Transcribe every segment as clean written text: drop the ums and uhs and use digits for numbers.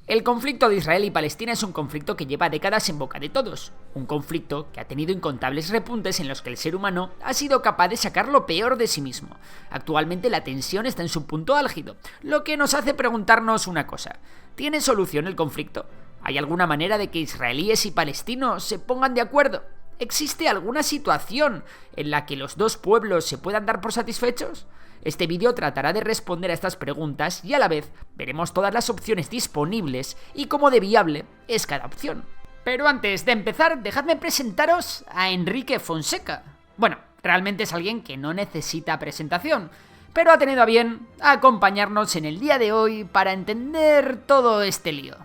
El conflicto de Israel y Palestina es un conflicto que lleva décadas en boca de todos, un conflicto que ha tenido incontables repuntes en los que el ser humano ha sido capaz de sacar lo peor de sí mismo. Actualmente la tensión está en su punto álgido, lo que nos hace preguntarnos una cosa: ¿tiene solución el conflicto? ¿Hay alguna manera de que israelíes y palestinos se pongan de acuerdo? ¿Existe alguna situación en la que los dos pueblos se puedan dar por satisfechos? Este vídeo tratará de responder a estas preguntas y a la vez veremos todas las opciones disponibles y cómo de viable es cada opción. Pero antes de empezar, dejadme presentaros a Enrique Fonseca. Bueno, realmente es alguien que no necesita presentación, pero ha tenido a bien acompañarnos en el día de hoy para entender todo este lío.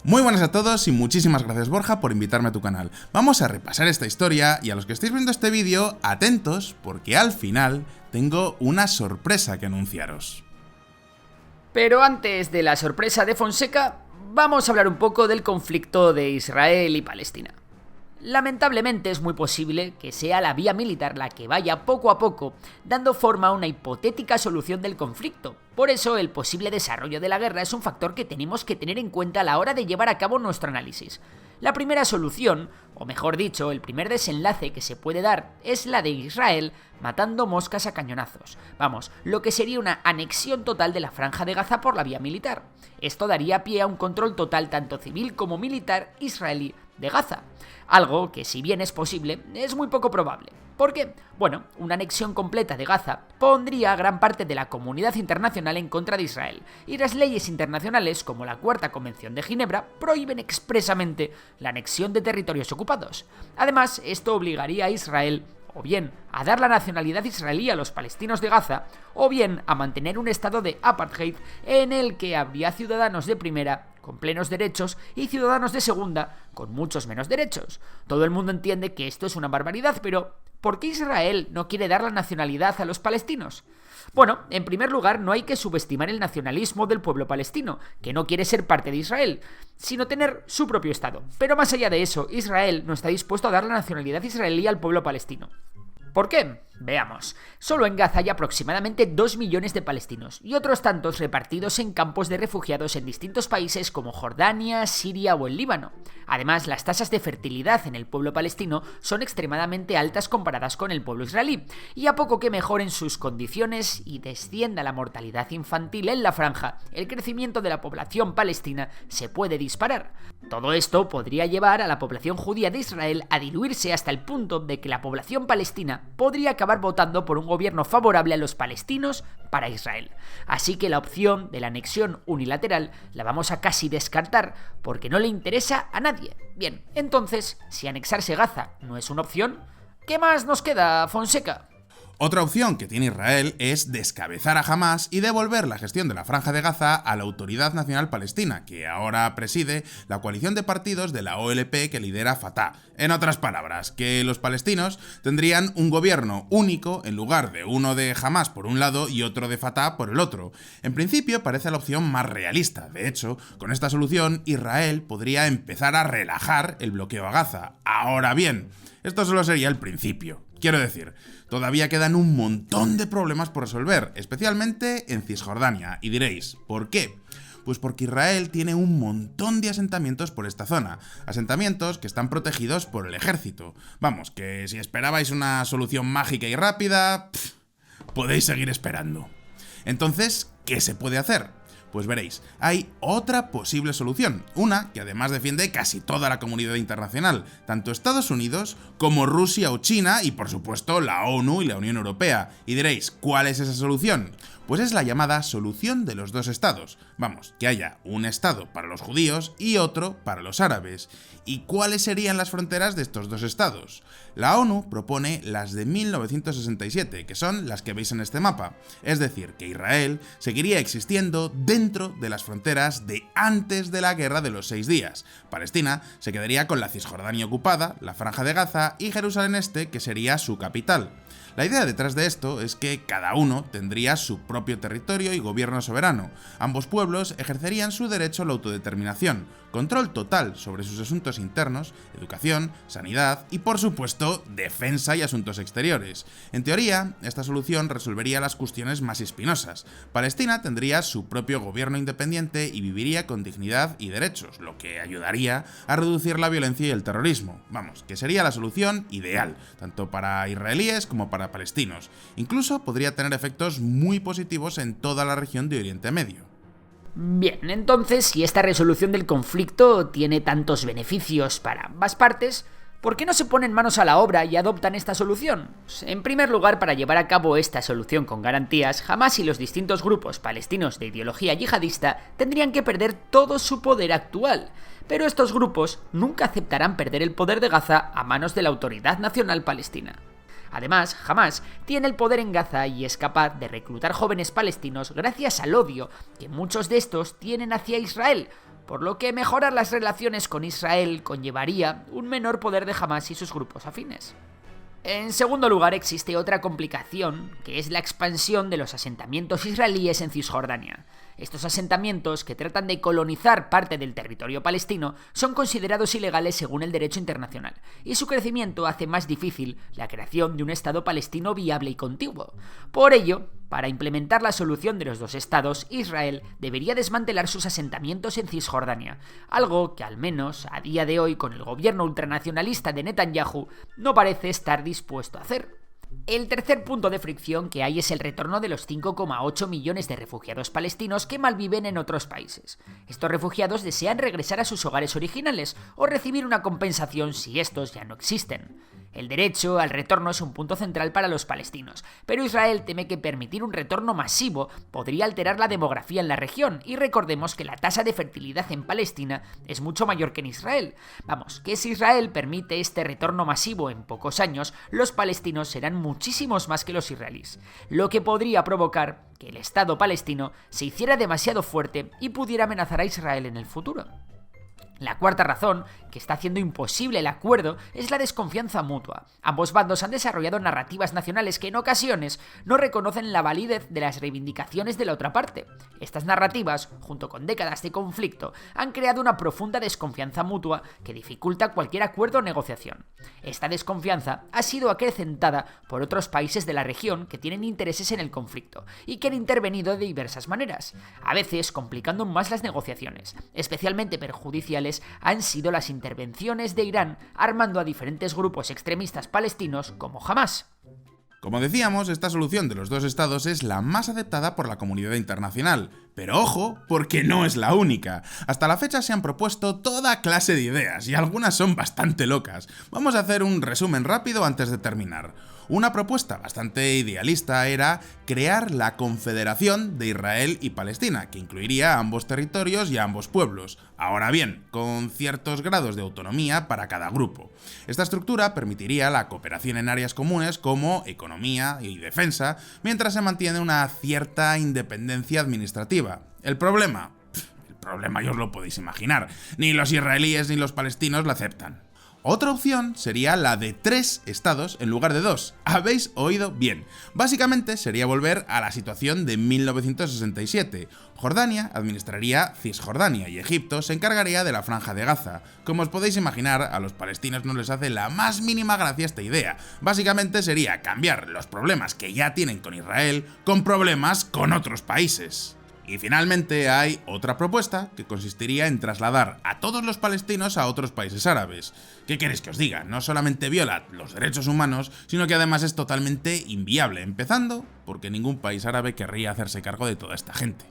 Muy buenas a todos y muchísimas gracias, Borja, por invitarme a tu canal. Vamos a repasar esta historia y a los que estéis viendo este vídeo, atentos, porque al final tengo una sorpresa que anunciaros. Pero antes de la sorpresa de Fonseca, vamos a hablar un poco del conflicto de Israel y Palestina. Lamentablemente es muy posible que sea la vía militar la que vaya poco a poco dando forma a una hipotética solución del conflicto. Por eso el posible desarrollo de la guerra es un factor que tenemos que tener en cuenta a la hora de llevar a cabo nuestro análisis. La primera solución, o mejor dicho, el primer desenlace que se puede dar es la de Israel matando moscas a cañonazos. Vamos, lo que sería una anexión total de la Franja de Gaza por la vía militar. Esto daría pie a un control total tanto civil como militar israelí de Gaza. Algo que, si bien es posible, es muy poco probable. ¿Por qué? Bueno, una anexión completa de Gaza pondría a gran parte de la comunidad internacional en contra de Israel, y las leyes internacionales, como la Cuarta Convención de Ginebra, prohíben expresamente la anexión de territorios ocupados. Además, esto obligaría a Israel o bien a dar la nacionalidad israelí a los palestinos de Gaza, o bien a mantener un estado de apartheid en el que habría ciudadanos de primera con plenos derechos y ciudadanos de segunda con muchos menos derechos. Todo el mundo entiende que esto es una barbaridad, pero ¿por qué Israel no quiere dar la nacionalidad a los palestinos? Bueno, en primer lugar, no hay que subestimar el nacionalismo del pueblo palestino, que no quiere ser parte de Israel, sino tener su propio Estado. Pero más allá de eso, Israel no está dispuesto a dar la nacionalidad israelí al pueblo palestino. ¿Por qué? Veamos. Solo en Gaza hay aproximadamente 2 millones de palestinos y otros tantos repartidos en campos de refugiados en distintos países como Jordania, Siria o el Líbano. Además, las tasas de fertilidad en el pueblo palestino son extremadamente altas comparadas con el pueblo israelí, y a poco que mejoren sus condiciones y descienda la mortalidad infantil en la franja, el crecimiento de la población palestina se puede disparar. Todo esto podría llevar a la población judía de Israel a diluirse hasta el punto de que la población palestina podría acabar votando por un gobierno favorable a los palestinos para Israel. Así que la opción de la anexión unilateral la vamos a casi descartar porque no le interesa a nadie. Bien, entonces, si anexarse Gaza no es una opción, ¿qué más nos queda, Fonseca? Otra opción que tiene Israel es descabezar a Hamás y devolver la gestión de la Franja de Gaza a la Autoridad Nacional Palestina, que ahora preside la coalición de partidos de la OLP que lidera Fatah. En otras palabras, que los palestinos tendrían un gobierno único en lugar de uno de Hamás por un lado y otro de Fatah por el otro. En principio parece la opción más realista. De hecho, con esta solución Israel podría empezar a relajar el bloqueo a Gaza. Ahora bien, esto solo sería el principio. Quiero decir, todavía quedan un montón de problemas por resolver, especialmente en Cisjordania. Y diréis, ¿por qué? Pues porque Israel tiene un montón de asentamientos por esta zona, asentamientos que están protegidos por el ejército. Vamos, que si esperabais una solución mágica y rápida, podéis seguir esperando. Entonces, ¿qué se puede hacer? Pues veréis, hay otra posible solución, una que además defiende casi toda la comunidad internacional, tanto Estados Unidos como Rusia o China y por supuesto la ONU y la Unión Europea. Y diréis, ¿cuál es esa solución? Pues es la llamada solución de los dos estados. Vamos, que haya un estado para los judíos y otro para los árabes. ¿Y cuáles serían las fronteras de estos dos estados? La ONU propone las de 1967, que son las que veis en este mapa. Es decir, que Israel seguiría existiendo dentro de las fronteras de antes de la Guerra de los 6 días. Palestina se quedaría con la Cisjordania ocupada, la Franja de Gaza y Jerusalén Este, que sería su capital. La idea detrás de esto es que cada uno tendría su propio territorio y gobierno soberano. Ambos pueblos ejercerían su derecho a la autodeterminación, control total sobre sus asuntos internos, educación, sanidad y, por supuesto, defensa y asuntos exteriores. En teoría, esta solución resolvería las cuestiones más espinosas. Palestina tendría su propio gobierno independiente y viviría con dignidad y derechos, lo que ayudaría a reducir la violencia y el terrorismo. Vamos, que sería la solución ideal, tanto para israelíes como para palestinos. Incluso podría tener efectos muy positivos en toda la región de Oriente Medio. Bien, entonces, si esta resolución del conflicto tiene tantos beneficios para ambas partes, ¿por qué no se ponen manos a la obra y adoptan esta solución? En primer lugar, para llevar a cabo esta solución con garantías, Hamás y los distintos grupos palestinos de ideología yihadista tendrían que perder todo su poder actual. Pero estos grupos nunca aceptarán perder el poder de Gaza a manos de la Autoridad Nacional Palestina. Además, Hamás tiene el poder en Gaza y es capaz de reclutar jóvenes palestinos gracias al odio que muchos de estos tienen hacia Israel, por lo que mejorar las relaciones con Israel conllevaría un menor poder de Hamás y sus grupos afines. En segundo lugar, existe otra complicación, que es la expansión de los asentamientos israelíes en Cisjordania. Estos asentamientos, que tratan de colonizar parte del territorio palestino, son considerados ilegales según el derecho internacional, y su crecimiento hace más difícil la creación de un Estado palestino viable y contiguo. Por ello, para implementar la solución de los dos estados, Israel debería desmantelar sus asentamientos en Cisjordania, algo que al menos a día de hoy con el gobierno ultranacionalista de Netanyahu no parece estar dispuesto a hacer. El tercer punto de fricción que hay es el retorno de los 5,8 millones de refugiados palestinos que malviven en otros países. Estos refugiados desean regresar a sus hogares originales o recibir una compensación si estos ya no existen. El derecho al retorno es un punto central para los palestinos, pero Israel teme que permitir un retorno masivo podría alterar la demografía en la región, y recordemos que la tasa de fertilidad en Palestina es mucho mayor que en Israel. Vamos, que si Israel permite este retorno masivo en pocos años, los palestinos serán muchísimos más que los israelíes, lo que podría provocar que el Estado palestino se hiciera demasiado fuerte y pudiera amenazar a Israel en el futuro. La cuarta razón, que está haciendo imposible el acuerdo, es la desconfianza mutua. Ambos bandos han desarrollado narrativas nacionales que en ocasiones no reconocen la validez de las reivindicaciones de la otra parte. Estas narrativas, junto con décadas de conflicto, han creado una profunda desconfianza mutua que dificulta cualquier acuerdo o negociación. Esta desconfianza ha sido acrecentada por otros países de la región que tienen intereses en el conflicto y que han intervenido de diversas maneras, a veces complicando más las negociaciones. Especialmente perjudiciales han sido las intervenciones de Irán armando a diferentes grupos extremistas palestinos como Hamás. Como decíamos, esta solución de los dos estados es la más aceptada por la comunidad internacional. Pero ojo, porque no es la única. Hasta la fecha se han propuesto toda clase de ideas, y algunas son bastante locas. Vamos a hacer un resumen rápido antes de terminar. Una propuesta bastante idealista era crear la Confederación de Israel y Palestina, que incluiría a ambos territorios y a ambos pueblos. Ahora bien, con ciertos grados de autonomía para cada grupo. Esta estructura permitiría la cooperación en áreas comunes como economía y defensa, mientras se mantiene una cierta independencia administrativa. El problema ya os lo podéis imaginar. Ni los israelíes ni los palestinos lo aceptan. Otra opción sería la de 3 estados en lugar de 2. Habéis oído bien. Básicamente sería volver a la situación de 1967. Jordania administraría Cisjordania y Egipto se encargaría de la Franja de Gaza. Como os podéis imaginar, a los palestinos no les hace la más mínima gracia esta idea. Básicamente sería cambiar los problemas que ya tienen con Israel con problemas con otros países. Y finalmente hay otra propuesta que consistiría en trasladar a todos los palestinos a otros países árabes. ¿Qué queréis que os diga? No solamente viola los derechos humanos, sino que además es totalmente inviable, empezando porque ningún país árabe querría hacerse cargo de toda esta gente.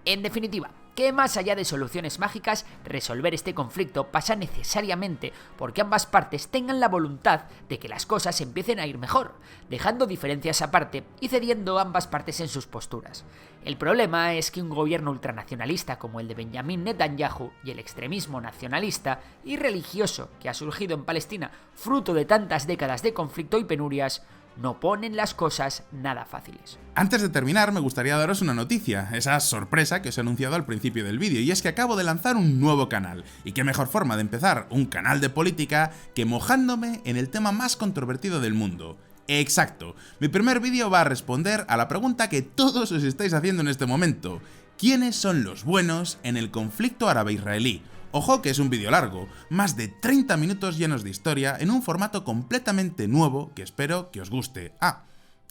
En definitiva, que más allá de soluciones mágicas, resolver este conflicto pasa necesariamente porque ambas partes tengan la voluntad de que las cosas empiecen a ir mejor, dejando diferencias aparte y cediendo ambas partes en sus posturas. El problema es que un gobierno ultranacionalista como el de Benjamin Netanyahu y el extremismo nacionalista y religioso que ha surgido en Palestina fruto de tantas décadas de conflicto y penurias no ponen las cosas nada fáciles. Antes de terminar, me gustaría daros una noticia, esa sorpresa que os he anunciado al principio del vídeo, y es que acabo de lanzar un nuevo canal. Y qué mejor forma de empezar un canal de política que mojándome en el tema más controvertido del mundo: Exacto, mi primer vídeo va a responder a la pregunta que todos os estáis haciendo en este momento. ¿Quiénes son los buenos en el conflicto árabe-israelí? Ojo que es un vídeo largo, más de 30 minutos llenos de historia en un formato completamente nuevo que espero que os guste.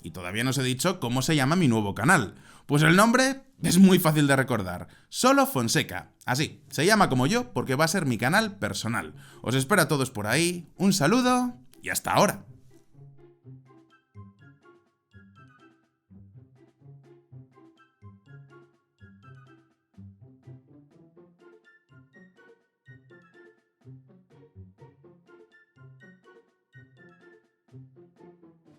Y todavía no os he dicho cómo se llama mi nuevo canal. Pues el nombre es muy fácil de recordar, Solo Fonseca. Así, se llama como yo porque va a ser mi canal personal. Os espero a todos por ahí, un saludo y hasta ahora.